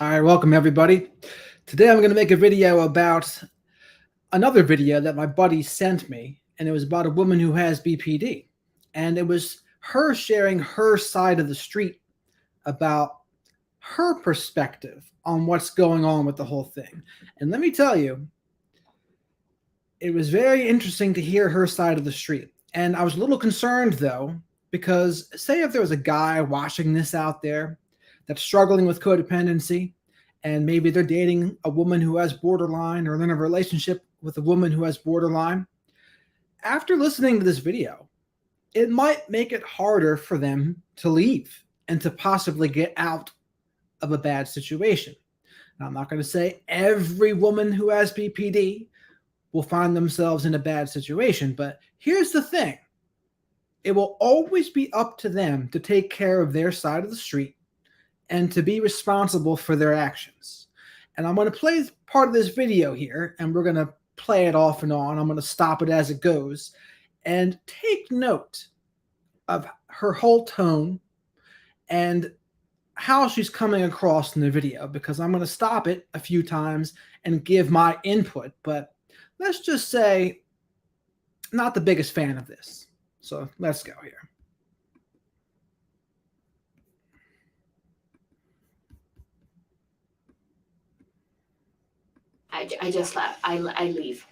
All right, welcome everybody. Today I'm going to make a video about another video that my buddy sent me, and it was about a woman who has BPD. And it was her sharing her side of the street about her perspective on what's going on with the whole thing. And let me tell you, it was very interesting to hear her side of the street. And I was a little concerned though, because say if there was a guy watching this out there that's struggling with codependency, and maybe they're dating a woman who has borderline, or they're in a relationship with a woman who has borderline, after listening to this video, it might make it harder for them to leave and to possibly get out of a bad situation. Now, I'm not going to say every woman who has BPD will find themselves in a bad situation, but here's the thing. It will always be up to them to take care of their side of the street and to be responsible for their actions. And I'm going to play part of this video here, and we're going to play it off and on. I'm going to stop it as it goes, and take note of her whole tone and how she's coming across in the video, because I'm going to stop it a few times and give my input. But let's just say, not the biggest fan of this. So let's go here. I just left. I leave.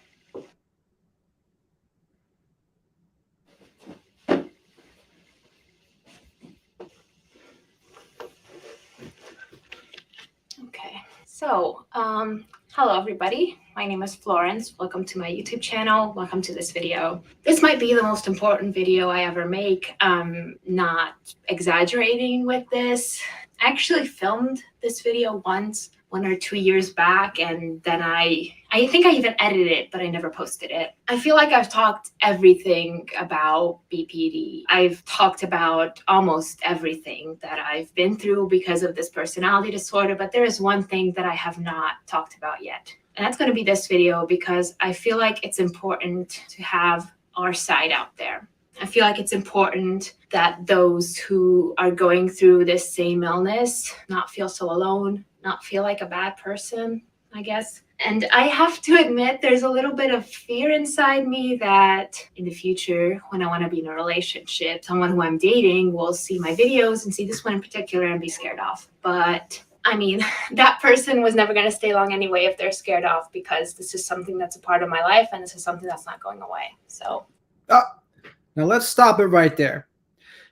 Okay. So, hello everybody. My name is Florence. Welcome to my YouTube channel. Welcome to this video. This might be the most important video I ever make. I'm not exaggerating with this. I actually filmed this video once, 1 or 2 years back, and then I think I even edited it, but I never posted it. I feel like I've talked everything about BPD. I've talked about almost everything that I've been through because of this personality disorder, but there is one thing that I have not talked about yet. And that's going to be this video, because I feel like it's important to have our side out there. I feel like it's important that those who are going through this same illness not feel so alone, not feel like a bad person, I guess. And I have to admit, there's a little bit of fear inside me that in the future, when I want to be in a relationship, someone who I'm dating will see my videos and see this one in particular and be scared off. But I mean, that person was never going to stay long anyway if they're scared off, because this is something that's a part of my life, and this is something that's not going away. So. Now let's stop it right there.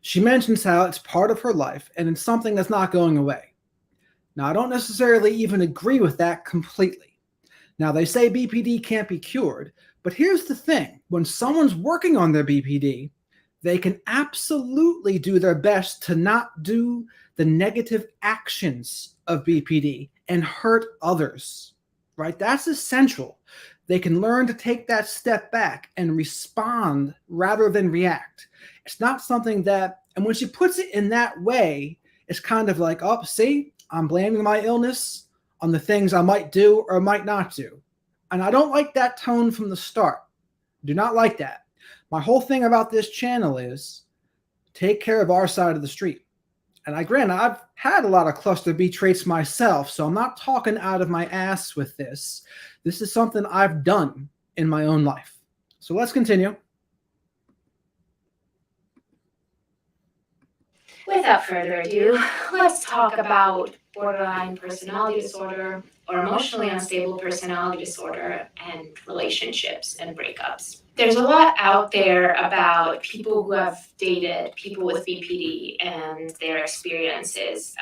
She mentions how it's part of her life and it's something that's not going away. Now, I don't necessarily even agree with that completely. Now, they say BPD can't be cured, but here's the thing. When someone's working on their BPD, they can absolutely do their best to not do the negative actions of BPD and hurt others, right? That's essential. They can learn to take that step back and respond rather than react. It's not something that, and when she puts it in that way, it's kind of like, oh, see, I'm blaming my illness on the things I might do or might not do. And I don't like that tone from the start. Do not like that. My whole thing about this channel is take care of our side of the street. And I've had a lot of cluster B traits myself, so I'm not talking out of my ass with this. This is something I've done in my own life. So let's continue. Without further ado, let's talk about borderline personality disorder, or emotionally unstable personality disorder, and relationships and breakups. There's a lot out there about people who have dated people with BPD and their experiences.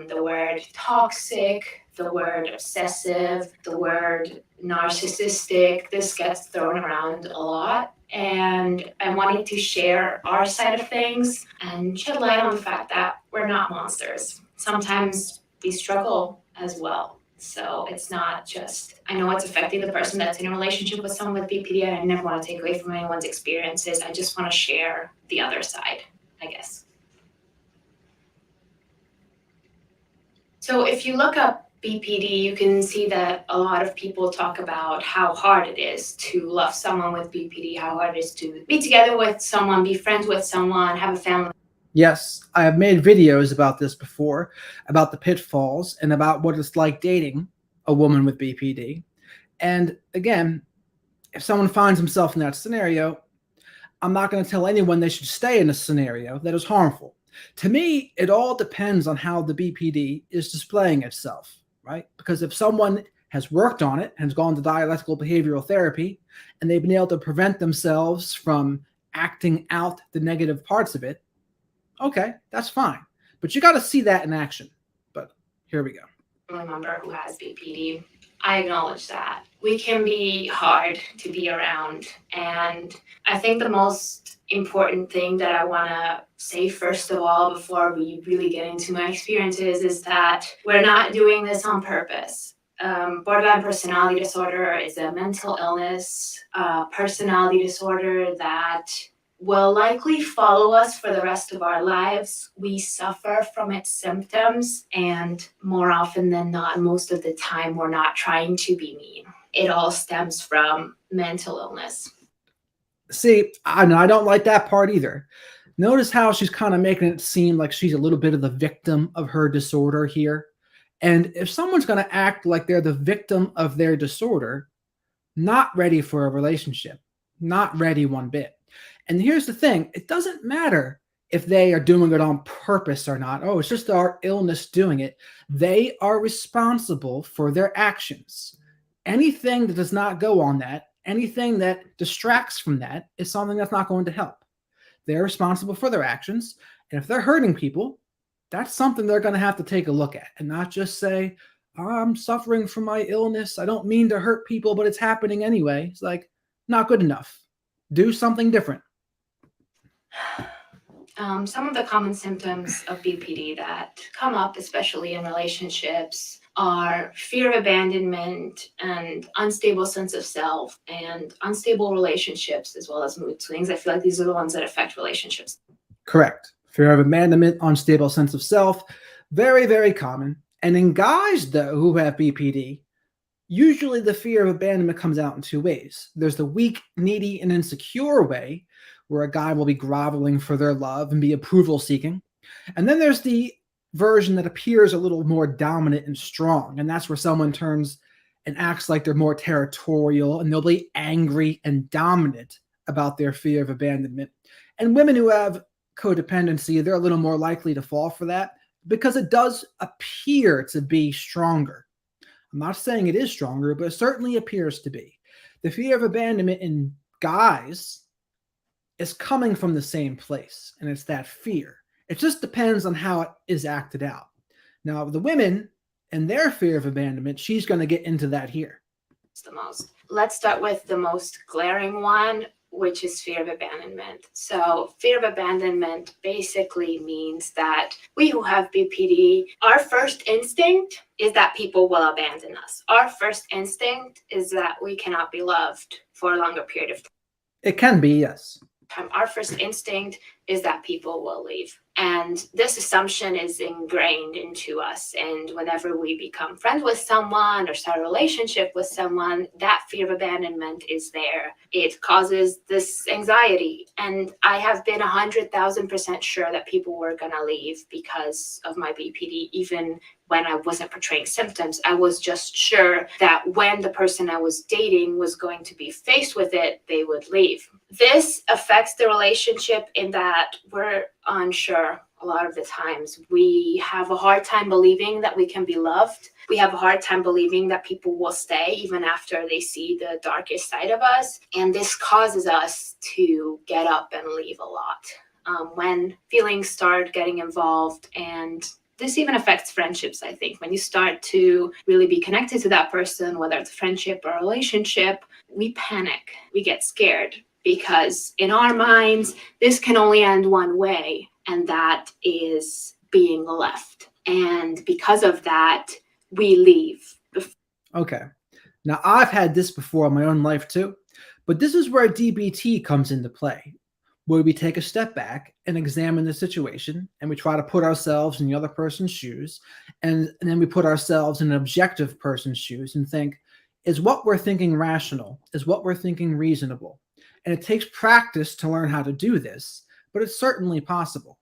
The word toxic, the word obsessive, the word narcissistic, this gets thrown around a lot. And I wanted to share our side of things and shed light on the fact that we're not monsters. Sometimes we struggle as well. So it's not just, I know it's affecting the person that's in a relationship with someone with BPD, and I never want to take away from anyone's experiences. I just want to share the other side, I guess. So if you look up BPD, you can see that a lot of people talk about how hard it is to love someone with BPD, how hard it is to be together with someone, be friends with someone, have a family. Yes, I have made videos about this before, about the pitfalls and about what it's like dating a woman with BPD. And again, if someone finds himself in that scenario, I'm not going to tell anyone they should stay in a scenario that is harmful. To me, it all depends on how the BPD is displaying itself, right? Because if someone has worked on it, has gone to dialectical behavioral therapy, and they've been able to prevent themselves from acting out the negative parts of it, okay, that's fine. But you got to see that in action. But here we go. Family member who has BPD, I acknowledge that. We can be hard to be around. And I think the most important thing that I want to say, first of all, before we really get into my experiences, is that we're not doing this on purpose. Borderline personality disorder is a mental illness, personality disorder that will likely follow us for the rest of our lives. We suffer from its symptoms, and more often than not, most of the time, we're not trying to be mean. It all stems from mental illness. See, I don't like that part either. Notice how she's kind of making it seem like she's a little bit of the victim of her disorder here. And if someone's going to act like they're the victim of their disorder, not ready for a relationship, not ready one bit. And here's the thing, it doesn't matter if they are doing it on purpose or not. Oh, it's just our illness doing it. They are responsible for their actions. Anything that does not go on that, anything that distracts from that, is something that's not going to help. They're responsible for their actions. And if they're hurting people, that's something they're going to have to take a look at and not just say, I'm suffering from my illness. I don't mean to hurt people, but it's happening anyway. It's like, not good enough. Do something different. Some of the common symptoms of BPD that come up, especially in relationships, are fear of abandonment and unstable sense of self and unstable relationships, as well as mood swings. I feel like these are the ones that affect relationships. Correct. Fear of abandonment, unstable sense of self, very, very common. And in guys, though, who have BPD, usually the fear of abandonment comes out in two ways. There's the weak, needy, and insecure way, where a guy will be groveling for their love and be approval seeking. And then there's the version that appears a little more dominant and strong. And that's where someone turns and acts like they're more territorial and they'll be angry and dominant about their fear of abandonment. And women who have codependency, they're a little more likely to fall for that because it does appear to be stronger. I'm not saying it is stronger, but it certainly appears to be. The fear of abandonment in guys is coming from the same place, and it's that fear. It just depends on how it is acted out. Now, the women and their fear of abandonment, she's going to get into that here. It's the most. Let's start with the most glaring one, which is fear of abandonment. So fear of abandonment basically means that we who have BPD, our first instinct is that people will abandon us. Our first instinct is that we cannot be loved for a longer period of time. It can be, yes. Our first instinct is that people will leave. And this assumption is ingrained into us. And whenever we become friends with someone or start a relationship with someone, that fear of abandonment is there. It causes this anxiety. And I have been 100,000% sure that people were going to leave because of my BPD, even when I wasn't portraying symptoms. I was just sure that when the person I was dating was going to be faced with it, they would leave. This affects the relationship in that we're unsure a lot of the times. We have a hard time believing that we can be loved. We have a hard time believing that people will stay even after they see the darkest side of us. And this causes us to get up and leave a lot. When feelings start getting involved, and this even affects friendships, I think. When you start to really be connected to that person, whether it's a friendship or a relationship, we panic, we get scared. Because in our minds, this can only end one way, and that is being left. And because of that, we leave. Okay. Now, I've had this before in my own life too, but this is where DBT comes into play, where we take a step back and examine the situation, and we try to put ourselves in the other person's shoes, and then we put ourselves in an objective person's shoes and think, is what we're thinking rational? Is what we're thinking reasonable? And it takes practice to learn how to do this, but it's certainly possible.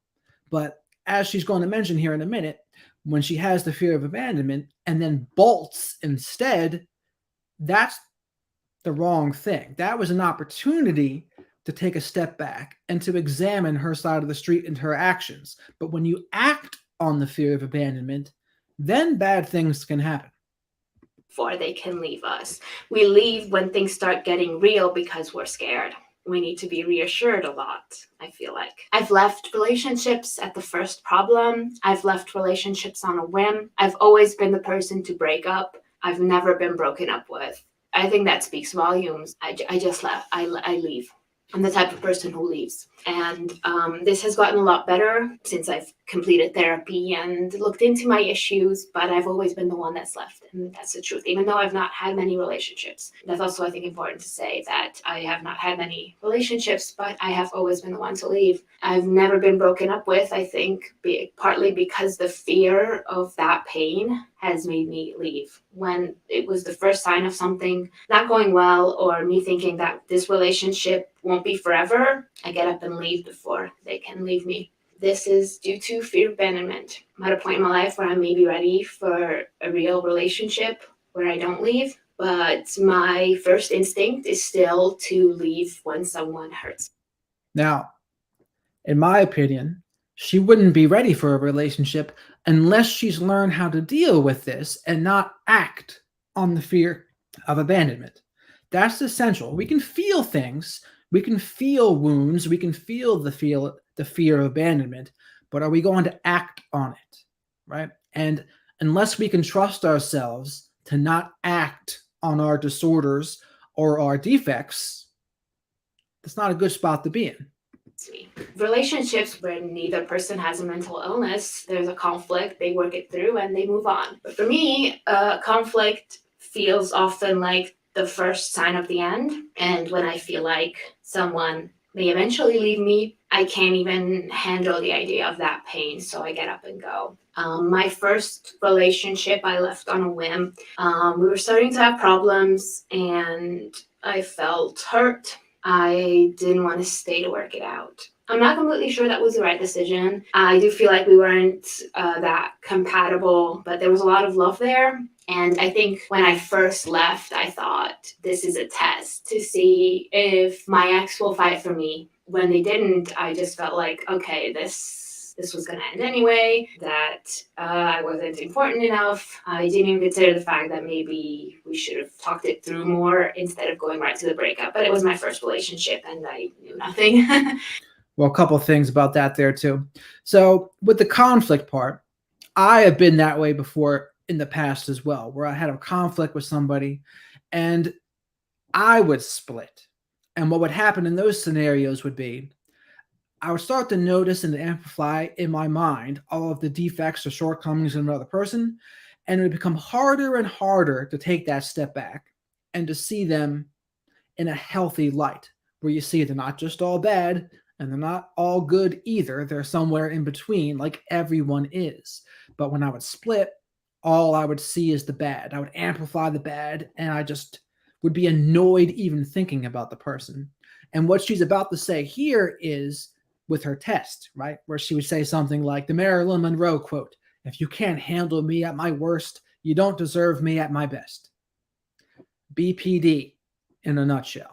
But as she's going to mention here in a minute, when she has the fear of abandonment and then bolts instead, that's the wrong thing. That was an opportunity to take a step back and to examine her side of the street and her actions. But when you act on the fear of abandonment, then bad things can happen. Before they can leave us. We leave when things start getting real because we're scared. We need to be reassured a lot, I feel like. I've left relationships at the first problem. I've left relationships on a whim. I've always been the person to break up. I've never been broken up with. I think that speaks volumes. I just left. I leave. I'm the type of person who leaves. And this has gotten a lot better since I've completed therapy and looked into my issues, but I've always been the one that's left. And that's the truth, even though I've not had many relationships. That's also, I think, important to say that I have not had many relationships, but I have always been the one to leave. I've never been broken up with, I think, partly because the fear of that pain has made me leave. When it was the first sign of something not going well or me thinking that this relationship won't be forever, I get up and leave before they can leave me. This is due to fear of abandonment. I'm at a point in my life where I may be ready for a real relationship where I don't leave, but my first instinct is still to leave when someone hurts. Now, in my opinion, she wouldn't be ready for a relationship unless she's learned how to deal with this and not act on the fear of abandonment. That's essential. We can feel things, we can feel wounds, we can feel the fear of abandonment, but are we going to act on it, right? And unless we can trust ourselves to not act on our disorders or our defects, that's not a good spot to be in. Relationships where neither person has a mental illness, there's a conflict, they work it through and they move on. But for me, conflict feels often like the first sign of the end. And when I feel like someone may eventually leave me, I can't even handle the idea of that pain, so I get up and go. My first relationship, I left on a whim. We were starting to have problems and I felt hurt. I didn't want to stay to work it out. I'm not completely sure that was the right decision. I do feel like we weren't that compatible, but there was a lot of love there. And I think when I first left, I thought this is a test to see if my ex will fight for me. When they didn't, I just felt like, okay, this was going to end anyway, that I wasn't important enough. I didn't even consider the fact that maybe we should have talked it through more instead of going right to the breakup. But it was my first relationship and I knew nothing. Well, a couple of things about that there too. So with the conflict part, I have been that way before in the past as well, where I had a conflict with somebody and I would split. And what would happen in those scenarios would be I would start to notice and amplify in my mind all of the defects or shortcomings in another person. And it would become harder and harder to take that step back and to see them in a healthy light, where you see they're not just all bad and they're not all good either. They're somewhere in between, like everyone is. But when I would split, all I would see is the bad. I would amplify the bad, and I just would be annoyed even thinking about the person. And what she's about to say here is with her test, right? Where she would say something like the Marilyn Monroe quote, "If you can't handle me at my worst, you don't deserve me at my best." BPD in a nutshell.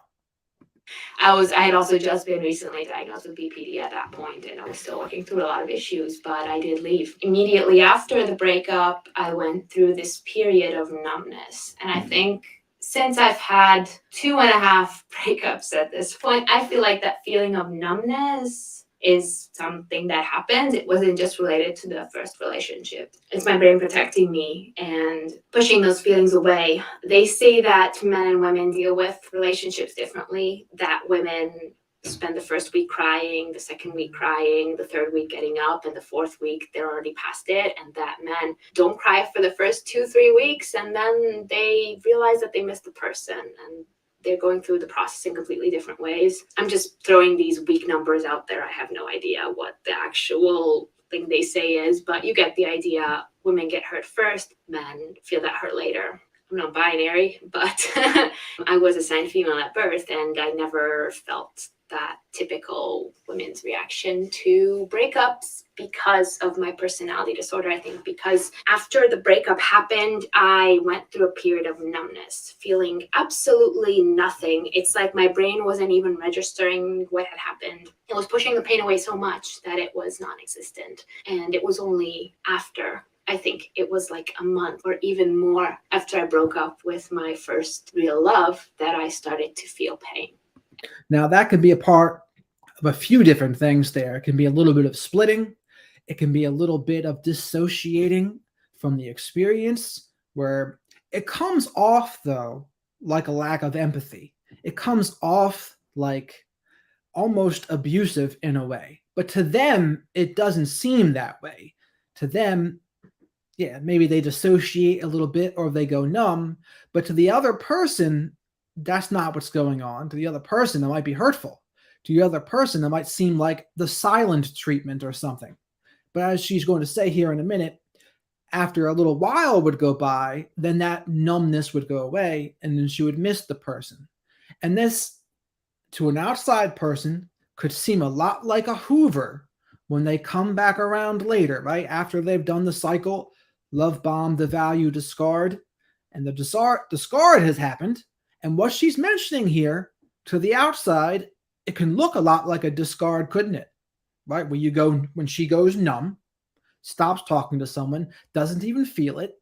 I had also just been recently diagnosed with BPD at that point, and I was still working through a lot of issues, but I did leave. Immediately after the breakup, I went through this period of numbness. And I think since I've had 2.5 breakups at this point, I feel like that feeling of numbness is something that happened. It wasn't just related to the first relationship. It's my brain protecting me and pushing those feelings away. They say that men and women deal with relationships differently, that women spend the first week crying, the second week crying, the third week getting up, and the fourth week they're already past it, and that men don't cry for the first 2-3 weeks, and then they realize that they missed the person, and they're going through the process in completely different ways. I'm just throwing these weak numbers out there. I have no idea what the actual thing they say is, but you get the idea. Women get hurt first, men feel that hurt later. I'm not binary, but I was assigned female at birth, and I never felt that typical women's reaction to breakups because of my personality disorder. I think because after the breakup happened, I went through a period of numbness, feeling absolutely nothing. It's like my brain wasn't even registering what had happened. It was pushing the pain away so much that it was non-existent. And it was only after, I think it was like a month or even more after I broke up with my first real love, that I started to feel pain. Now, that could be a part of a few different things there. It can be a little bit of splitting. It can be a little bit of dissociating from the experience, where it comes off, though, like a lack of empathy. It comes off like almost abusive in a way. But to them, it doesn't seem that way. To them, yeah, maybe they dissociate a little bit or they go numb. But to the other person, that's not what's going on. To the other person, that might be hurtful. To the other person, that might seem like the silent treatment or something. But as she's going to say here in a minute, after a little while would go by, then that numbness would go away, and then she would miss the person. And this, to an outside person, could seem a lot like a Hoover when they come back around later, right? After they've done the cycle, love bomb, devalue, discard, and the discard has happened. And what she's mentioning here, to the outside, it can look a lot like a discard, couldn't it? Right? When she goes numb, stops talking to someone, doesn't even feel it.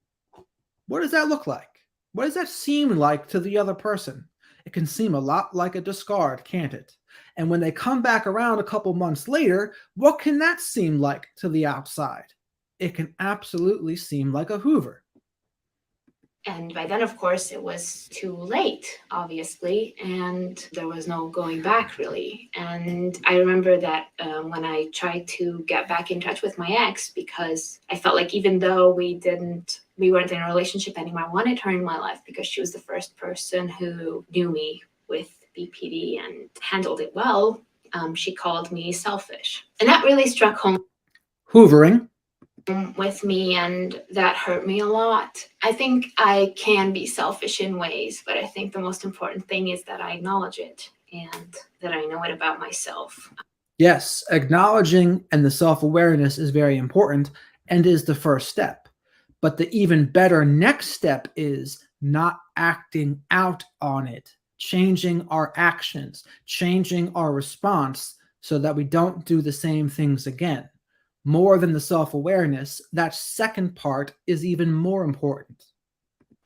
What does that look like? What does that seem like to the other person? It can seem a lot like a discard, can't it? And when they come back around a couple months later, what can that seem like to the outside? It can absolutely seem like a Hoover. And by then, of course, it was too late, obviously, and there was no going back, really. And I remember that when I tried to get back in touch with my ex, because I felt like even though we weren't in a relationship anymore, I wanted her in my life because she was the first person who knew me with BPD and handled it well. She called me selfish. And that really struck home. Hoovering. With me, and that hurt me a lot. I think I can be selfish in ways, but I think the most important thing is that I acknowledge it and that I know it about myself. Yes, acknowledging and the self-awareness is very important and is the first step. But the even better next step is not acting out on it, changing our actions, changing our response so that we don't do the same things again. More than the self-awareness, that second part is even more important.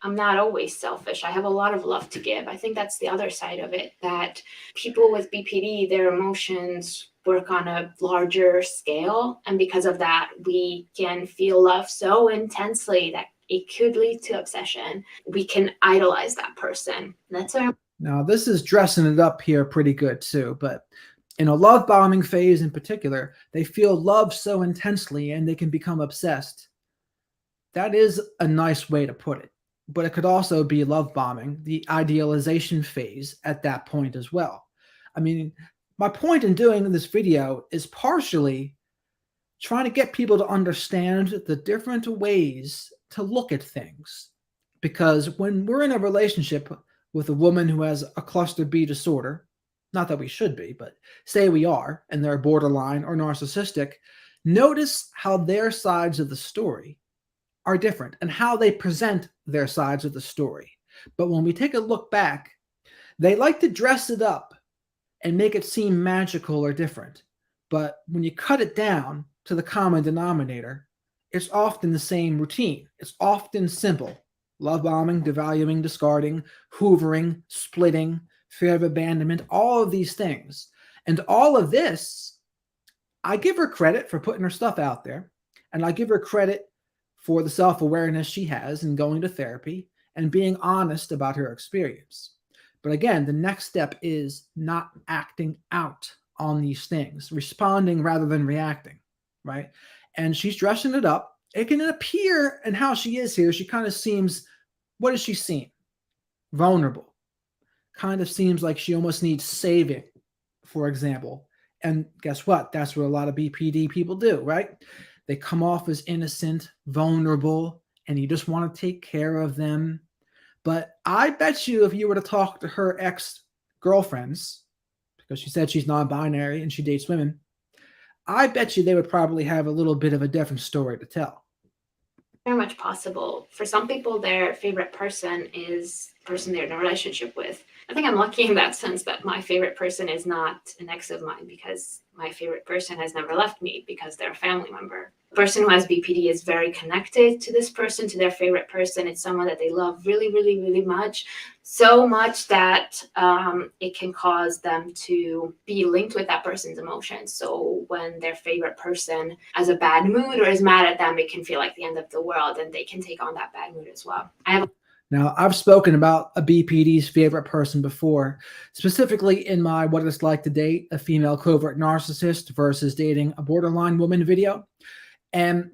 I'm not always selfish. I have a lot of love to give. I think that's the other side of it, that people with BPD, their emotions work on a larger scale. And because of that, we can feel love so intensely that it could lead to obsession. We can idolize that person. That's where. Now, this is dressing it up here pretty good too, but in a love bombing phase in particular, they feel love so intensely and they can become obsessed. That is a nice way to put it. But it could also be love bombing, the idealization phase at that point as well. I mean, my point in doing this video is partially trying to get people to understand the different ways to look at things. Because when we're in a relationship with a woman who has a cluster B disorder, not that we should be, but say we are, and they're borderline or narcissistic, notice how their sides of the story are different and how they present their sides of the story. But when we take a look back, they like to dress it up and make it seem magical or different. But when you cut it down to the common denominator, it's often the same routine. It's often simple. Love bombing, devaluing, discarding, hoovering, splitting, fear of abandonment, all of these things. And all of this, I give her credit for putting her stuff out there. And I give her credit for the self-awareness she has in going to therapy and being honest about her experience. But again, the next step is not acting out on these things, responding rather than reacting, right? And she's dressing it up. It can appear in how she is here, she kind of seems, what does she seem? Vulnerable. Kind of seems like she almost needs saving, for example. And guess what? That's what a lot of BPD people do, right? They come off as innocent, vulnerable, and you just want to take care of them. But I bet you if you were to talk to her ex-girlfriends, because she said she's non-binary and she dates women, I bet you they would probably have a little bit of a different story to tell. Very much possible. For some people, their favorite person is the person they're in a relationship with. I think I'm lucky in that sense that my favorite person is not an ex of mine, because my favorite person has never left me because they're a family member. The person who has BPD is very connected to this person, to their favorite person. It's someone that they love really, really, really much. So much that it can cause them to be linked with that person's emotions. So when their favorite person has a bad mood or is mad at them, it can feel like the end of the world, and they can take on that bad mood as well. Now, I've spoken about a BPD's favorite person before, specifically in my What It's Like to Date a Female Covert Narcissist versus Dating a Borderline Woman video. And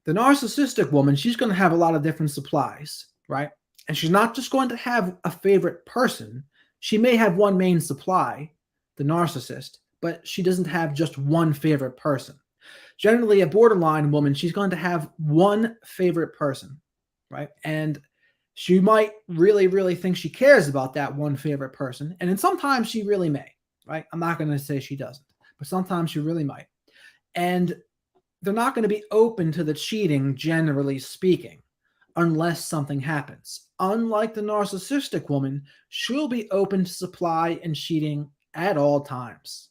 the narcissistic woman, she's going to have a lot of different supplies, right? And she's not just going to have a favorite person. She may have one main supply, the narcissist, but she doesn't have just one favorite person. Generally, a borderline woman, she's going to have one favorite person, right? And she might really, really think she cares about that one favorite person. And then sometimes she really may, right? I'm not going to say she doesn't, but sometimes she really might. And they're not going to be open to the cheating, generally speaking, unless something happens. Unlike the narcissistic woman, she'll be open to supply and cheating at all times.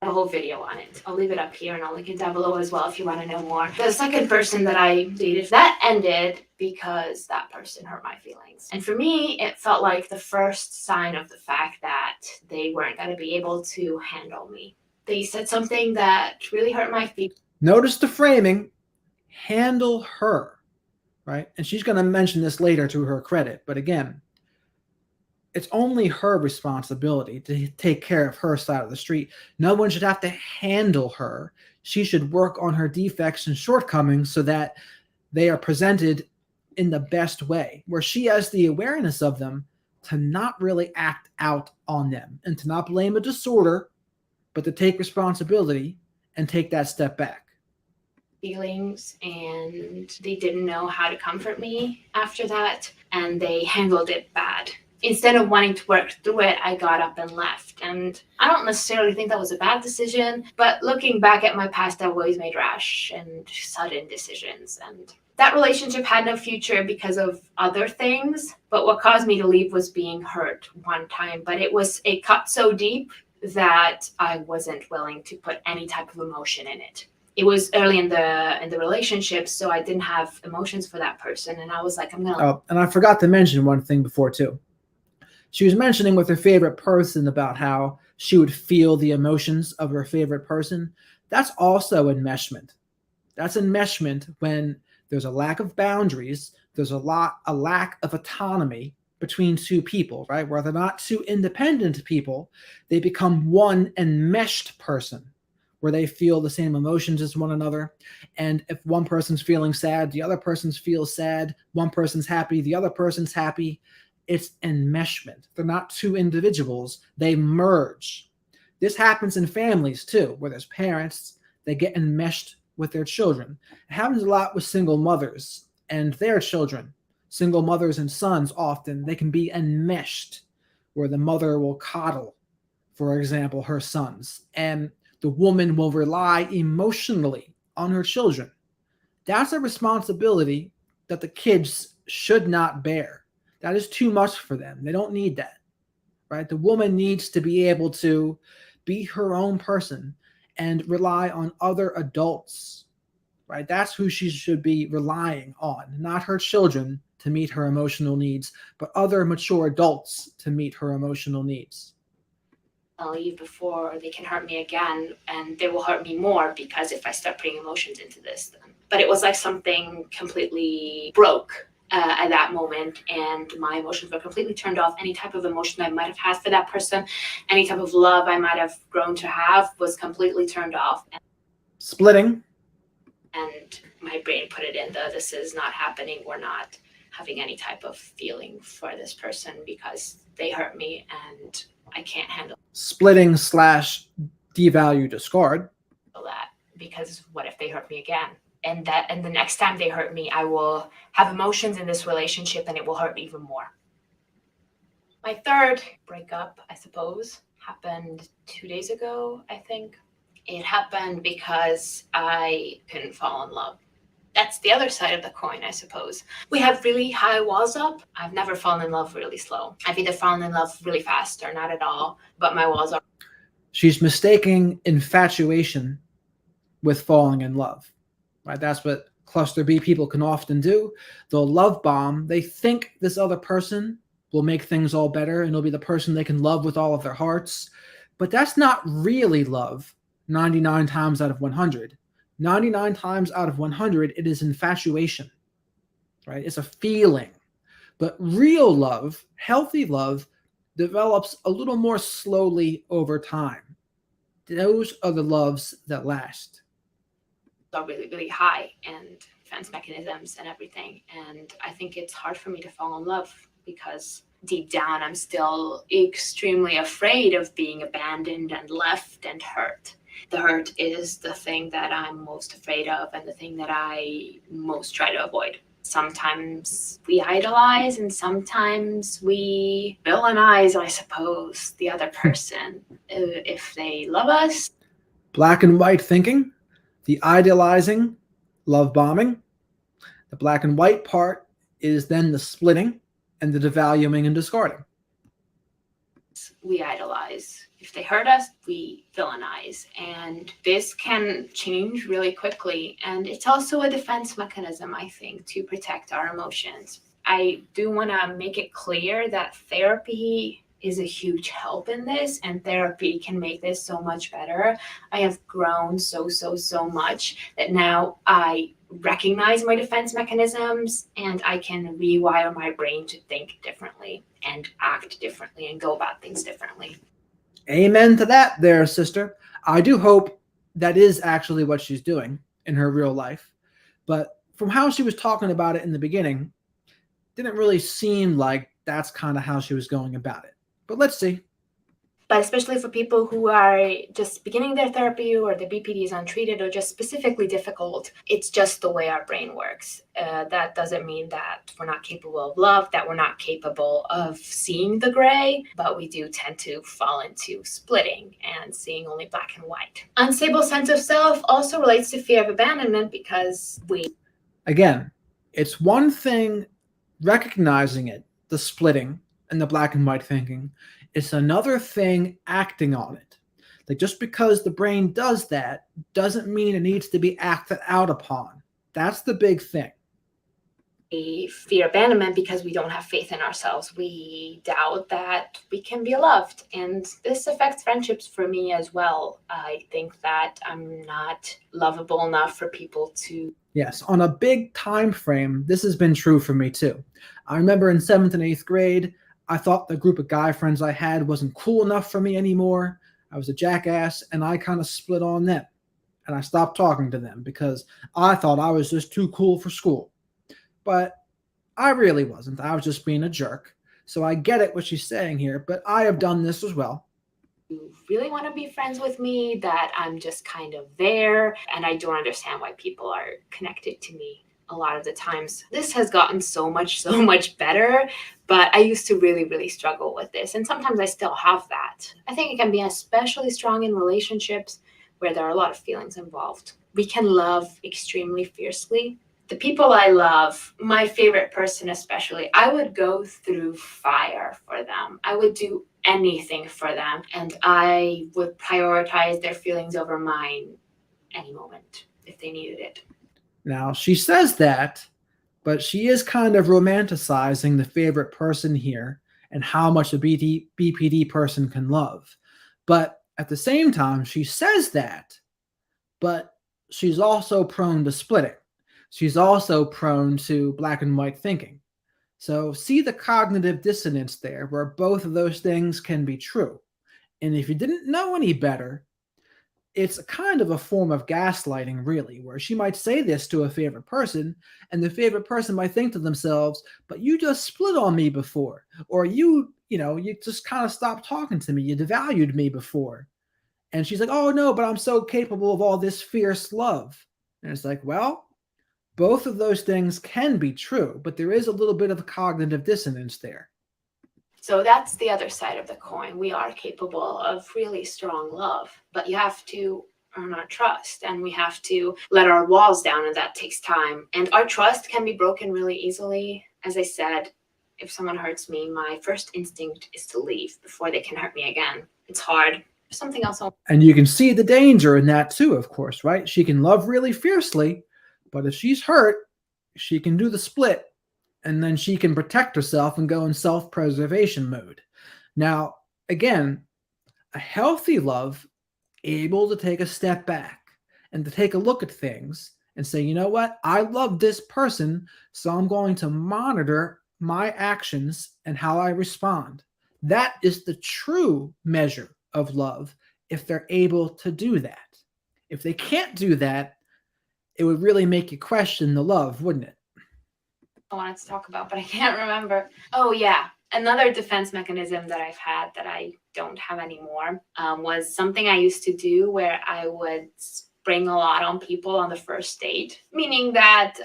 A whole video on it. I'll leave it up here and I'll link it down below as well if you want to know more. The second person that I dated, that ended because that person hurt my feelings. And for me, it felt like the first sign of the fact that they weren't going to be able to handle me. They said something that really hurt my feelings. Notice the framing, handle her, right? And she's going to mention this later to her credit. But again, it's only her responsibility to take care of her side of the street. No one should have to handle her. She should work on her defects and shortcomings so that they are presented in the best way, where she has the awareness of them to not really act out on them and to not blame a disorder, but to take responsibility and take that step back. Feelings, and they didn't know how to comfort me after that, and they handled it bad. Instead of wanting to work through it, I got up and left. And I don't necessarily think that was a bad decision, but looking back at my past, I've always made rash and sudden decisions. And that relationship had no future because of other things. But what caused me to leave was being hurt one time. But it cut so deep that I wasn't willing to put any type of emotion in it. It was early in the relationship, so I didn't have emotions for that person. And I was like, I'm gonna. Oh, and I forgot to mention one thing before too. She was mentioning with her favorite person about how she would feel the emotions of her favorite person. That's also enmeshment. That's enmeshment when there's a lack of boundaries, there's a lack of autonomy between two people, right? Where they're not two independent people, they become one enmeshed person, where they feel the same emotions as one another. And if one person's feeling sad, the other person feels sad. One person's happy, the other person's happy. It's enmeshment. They're not two individuals. They merge. This happens in families too, where there's parents, they get enmeshed with their children. It happens a lot with single mothers and their children. Single mothers and sons often, they can be enmeshed, where the mother will coddle, for example, her sons. And the woman will rely emotionally on her children. That's a responsibility that the kids should not bear. That is too much for them. They don't need that, right? The woman needs to be able to be her own person and rely on other adults, right? That's who she should be relying on, not her children to meet her emotional needs, but other mature adults to meet her emotional needs. I'll leave before they can hurt me again, and they will hurt me more because if I start putting emotions into this. But it was like something completely broke at that moment, and my emotions were completely turned off. Any type of emotion I might have had for that person, any type of love I might have grown to have, was completely turned off. Splitting. And my brain put it in this is not happening. We're not having any type of feeling for this person because they hurt me and I can't handle Splitting / devalue, discard. that, because what if they hurt me again? And the next time they hurt me, I will have emotions in this relationship and it will hurt me even more. My third breakup, I suppose, happened 2 days ago, I think. It happened because I couldn't fall in love. That's the other side of the coin, I suppose. We have really high walls up. I've never fallen in love really slow. I've either fallen in love really fast or not at all, but my walls are. She's mistaking infatuation with falling in love, right? That's what cluster B people can often do. They'll love bomb. They think this other person will make things all better and it'll be the person they can love with all of their hearts. But that's not really love 99 times out of 100. 99 times out of 100, it is infatuation, right? It's a feeling. But real love, healthy love, develops a little more slowly over time. Those are the loves that last. Are really, really high, and defense mechanisms and everything. And I think it's hard for me to fall in love because deep down I'm still extremely afraid of being abandoned and left and hurt. The hurt is the thing that I'm most afraid of and the thing that I most try to avoid. Sometimes we idolize and sometimes we villainize, I suppose, the other person if they love us. Black and white thinking, the idealizing, love bombing. The black and white part is then the splitting and the devaluing and discarding. We idolize. If they hurt us, we villainize. And this can change really quickly. And it's also a defense mechanism, I think, to protect our emotions. I do want to make it clear that therapy is a huge help in this, and therapy can make this so much better. I have grown so much that now I recognize my defense mechanisms and I can rewire my brain to think differently and act differently and go about things differently. Amen to that there, sister. I do hope that is actually what she's doing in her real life. But from how she was talking about it in the beginning, didn't really seem like that's kind of how she was going about it. But let's see. But especially for people who are just beginning their therapy or the BPD is untreated or just specifically difficult, it's just the way our brain works. That doesn't mean that we're not capable of love, that we're not capable of seeing the gray, but we do tend to fall into splitting and seeing only black and white. Unstable sense of self also relates to fear of abandonment because Again, it's one thing recognizing it, the splitting and the black and white thinking. It's another thing acting on it. Like just because the brain does that doesn't mean it needs to be acted out upon. That's the big thing. We fear abandonment because we don't have faith in ourselves. We doubt that we can be loved. And this affects friendships for me as well. I think that I'm not lovable enough for people to. Yes, on a big time frame, this has been true for me too. I remember in 7th and 8th grade, I thought the group of guy friends I had wasn't cool enough for me anymore. I was a jackass, and I kind of split on them. And I stopped talking to them because I thought I was just too cool for school. But I really wasn't. I was just being a jerk. So I get it what she's saying here, but I have done this as well. You really want to be friends with me, that I'm just kind of there, and I don't understand why people are connected to me a lot of the times. This has gotten so much better, but I used to really struggle with this, and sometimes I still have that. I think it can be especially strong in relationships where there are a lot of feelings involved. We can love extremely fiercely. The people I love, my favorite person especially, I would go through fire for them. I would do anything for them, and I would prioritize their feelings over mine any moment if they needed it. Now, she says that, but she is kind of romanticizing the favorite person here and how much a BPD person can love. But at the same time, she says that, but she's also prone to splitting. She's also prone to black and white thinking. So see the cognitive dissonance there, where both of those things can be true. And if you didn't know any better, it's kind of a form of gaslighting, really, where she might say this to a favorite person, and the favorite person might think to themselves, but you just split on me before, or you just kind of stopped talking to me, you devalued me before. And she's like, oh no, but I'm so capable of all this fierce love. And it's like, well, both of those things can be true, but there is a little bit of a cognitive dissonance there. So that's the other side of the coin. We are capable of really strong love, but you have to earn our trust, and we have to let our walls down, and that takes time. And our trust can be broken really easily. As I said, if someone hurts me, my first instinct is to leave before they can hurt me again. It's hard. Something else. And you can see the danger in that too, of course, right? She can love really fiercely, but if she's hurt, she can do the split, and then she can protect herself and go in self-preservation mode. Now, again, a healthy love, able to take a step back and to take a look at things and say, you know what, I love this person, so I'm going to monitor my actions and how I respond. That is the true measure of love, if they're able to do that. If they can't do that, it would really make you question the love, wouldn't it? I wanted to talk about, but I can't remember. Oh yeah, another defense mechanism that I've had that I don't have anymore was something I used to do where I would bring a lot on people on the first date, meaning that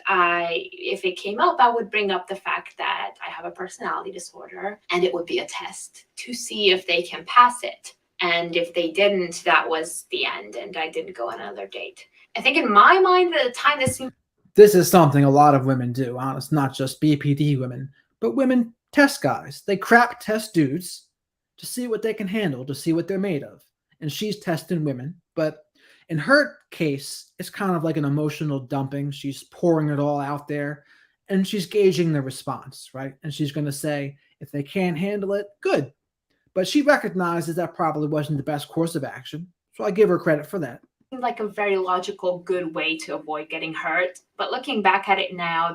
if it came up, I would bring up the fact that I have a personality disorder, and it would be a test to see if they can pass it. And if they didn't, that was the end, and I didn't go on another date. I think in my mind at the time, this is something a lot of women do, honest, not just BPD women, but women test guys. They crap test dudes to see what they can handle, to see what they're made of. And she's testing women, but in her case, it's kind of like an emotional dumping. She's pouring it all out there, and she's gauging the response, right? And she's going to say, if they can't handle it, good. But she recognizes that probably wasn't the best course of action, so I give her credit for that. Seemed like a very logical, good way to avoid getting hurt. But looking back at it now,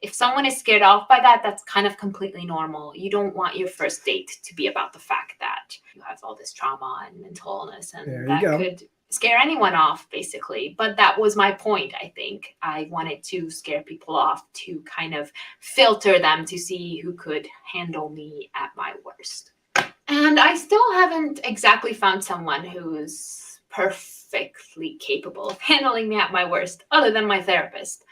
if someone is scared off by that, that's kind of completely normal. You don't want your first date to be about the fact that you have all this trauma and mental illness, and that could scare anyone off, basically. But that was my point, I think. I wanted to scare people off, to kind of filter them to see who could handle me at my worst. And I still haven't exactly found someone who's perfectly capable of handling me at my worst, other than my therapist.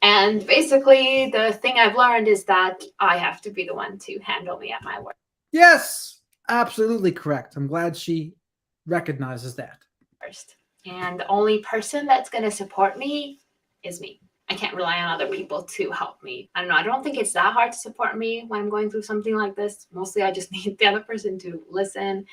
And basically, the thing I've learned is that I have to be the one to handle me at my worst. Yes, absolutely correct. I'm glad she recognizes that. And the only person that's going to support me is me. I can't rely on other people to help me. I don't know. I don't think it's that hard to support me when I'm going through something like this. Mostly I just need the other person to listen,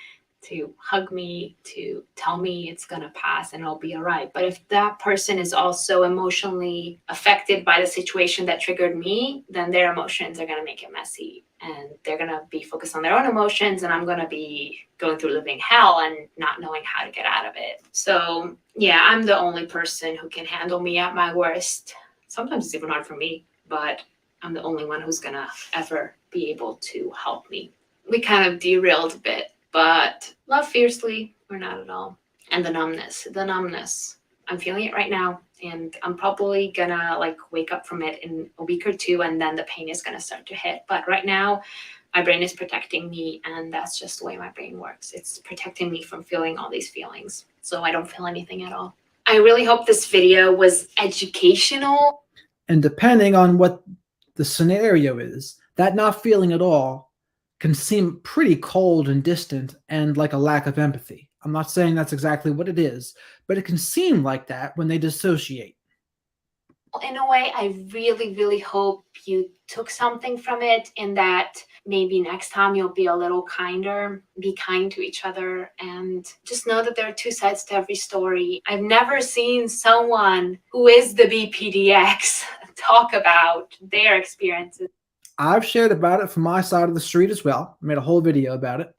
to hug me, to tell me it's going to pass and it'll be all right. But if that person is also emotionally affected by the situation that triggered me, then their emotions are going to make it messy. And they're going to be focused on their own emotions, and I'm going to be going through living hell and not knowing how to get out of it. So yeah, I'm the only person who can handle me at my worst. Sometimes it's even hard for me, but I'm the only one who's going to ever be able to help me. We kind of derailed a bit, but love fiercely or not at all. And the numbness, I'm feeling it right now. And I'm probably gonna wake up from it in a week or two, and then the pain is gonna start to hit. But right now, my brain is protecting me, and that's just the way my brain works. It's protecting me from feeling all these feelings, so I don't feel anything at all. I really hope this video was educational. And depending on what the scenario is, that not feeling at all can seem pretty cold and distant and like a lack of empathy. I'm not saying that's exactly what it is, but it can seem like that when they dissociate. In a way, I really, really hope you took something from it, in that maybe next time you'll be a little kinder, be kind to each other, and just know that there are two sides to every story. I've never seen someone who is the BPDX talk about their experiences. I've shared about it from my side of the street as well. I made a whole video about it.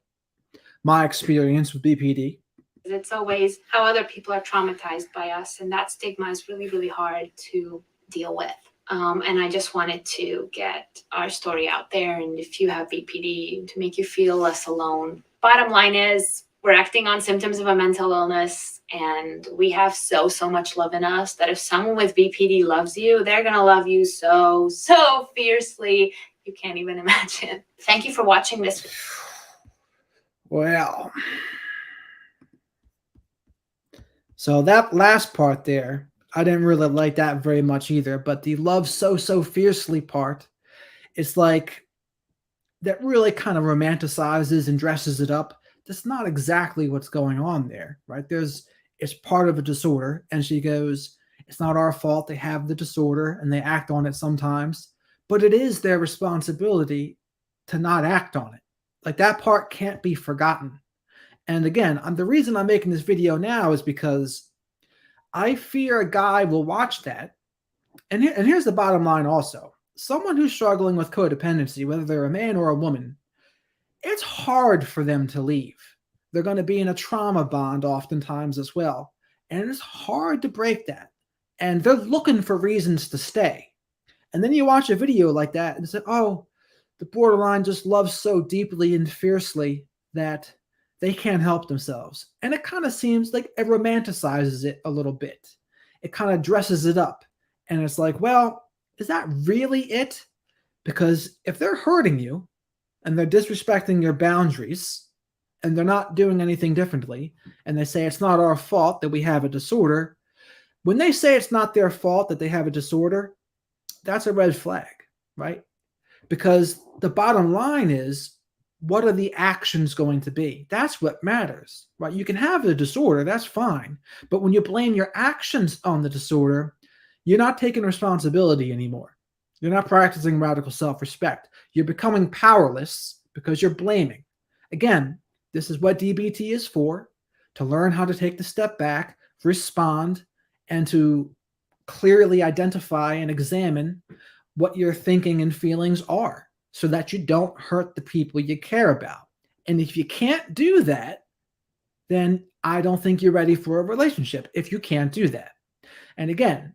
My experience with BPD. It's always how other people are traumatized by us, and that stigma is really, really hard to deal with. And I just wanted to get our story out there, and if you have BPD, to make you feel less alone. Bottom line is, we're acting on symptoms of a mental illness, and we have so much love in us that if someone with BPD loves you, they're gonna love you so fiercely, you can't even imagine. Thank you for watching this. Well, so that last part there, I didn't really like that very much either, but the love so fiercely part, it's like that really kind of romanticizes and dresses it up. That's not exactly what's going on there, right? It's part of a disorder. And she goes, it's not our fault they have the disorder and they act on it sometimes, but it is their responsibility to not act on it. Like, that part can't be forgotten. And again, the reason I'm making this video now is because I fear a guy will watch that. And here's the bottom line also. Someone who's struggling with codependency, whether they're a man or a woman, it's hard for them to leave. They're going to be in a trauma bond oftentimes as well. And it's hard to break that. And they're looking for reasons to stay. And then you watch a video like that and say, oh, the borderline just loves so deeply and fiercely that they can't help themselves. And it kind of seems like it romanticizes it a little bit. It kind of dresses it up. And it's like, well, is that really it? Because if they're hurting you and they're disrespecting your boundaries and they're not doing anything differently, and they say it's not our fault that we have a disorder, when they say it's not their fault that they have a disorder, that's a red flag, right? Because the bottom line is, what are the actions going to be? That's what matters, right? You can have the disorder, that's fine. But when you blame your actions on the disorder, you're not taking responsibility anymore. You're not practicing radical self-respect. You're becoming powerless because you're blaming. Again, this is what DBT is for, to learn how to take the step back, respond, and to clearly identify and examine what your thinking and feelings are so that you don't hurt the people you care about. And if you can't do that, then I don't think you're ready for a relationship if you can't do that. And again,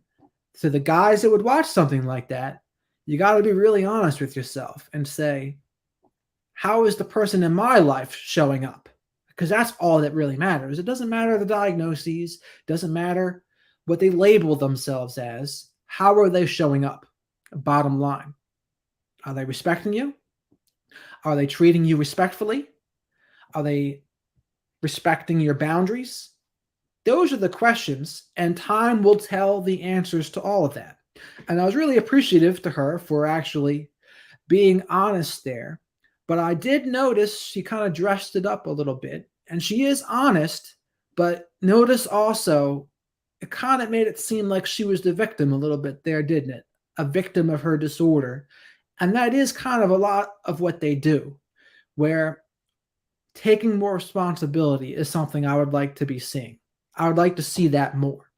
to the guys that would watch something like that, you got to be really honest with yourself and say, how is the person in my life showing up? Because that's all that really matters. It doesn't matter the diagnoses, it doesn't matter what they label themselves as. How are they showing up? Bottom line. Are they respecting you? Are they treating you respectfully? Are they respecting your boundaries? Those are the questions, and time will tell the answers to all of that. And I was really appreciative to her for actually being honest there. But I did notice she kind of dressed it up a little bit. And she is honest, but notice also it kind of made it seem like she was the victim a little bit there, didn't it? A victim of her disorder. And that is kind of a lot of what they do, where taking more responsibility is something I would like to be seeing. I would like to see that more.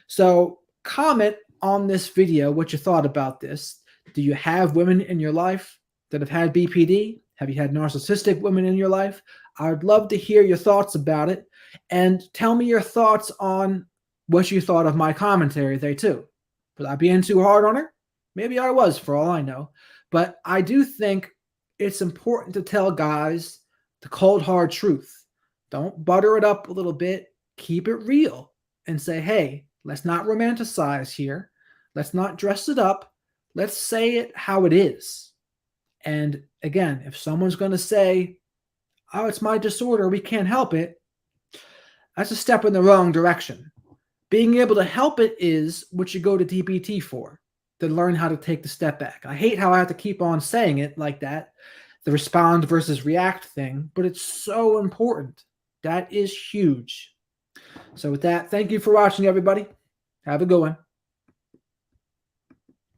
So comment on this video what you thought about this. Do you have women in your life that have had BPD? Have you had narcissistic women in your life? I would love to hear your thoughts about it. And tell me your thoughts on what you thought of my commentary there too. Was I being too hard on her? Maybe I was, for all I know. But I do think it's important to tell guys the cold, hard truth. Don't butter it up a little bit. Keep it real and say, hey, let's not romanticize here. Let's not dress it up. Let's say it how it is. And again, if someone's going to say, oh, it's my disorder, we can't help it, that's a step in the wrong direction. Being able to help it is what you go to DBT for, to learn how to take the step back. I hate how I have to keep on saying it like that, the respond versus react thing, but it's so important. That is huge. So with that, thank you for watching, everybody. Have a good one.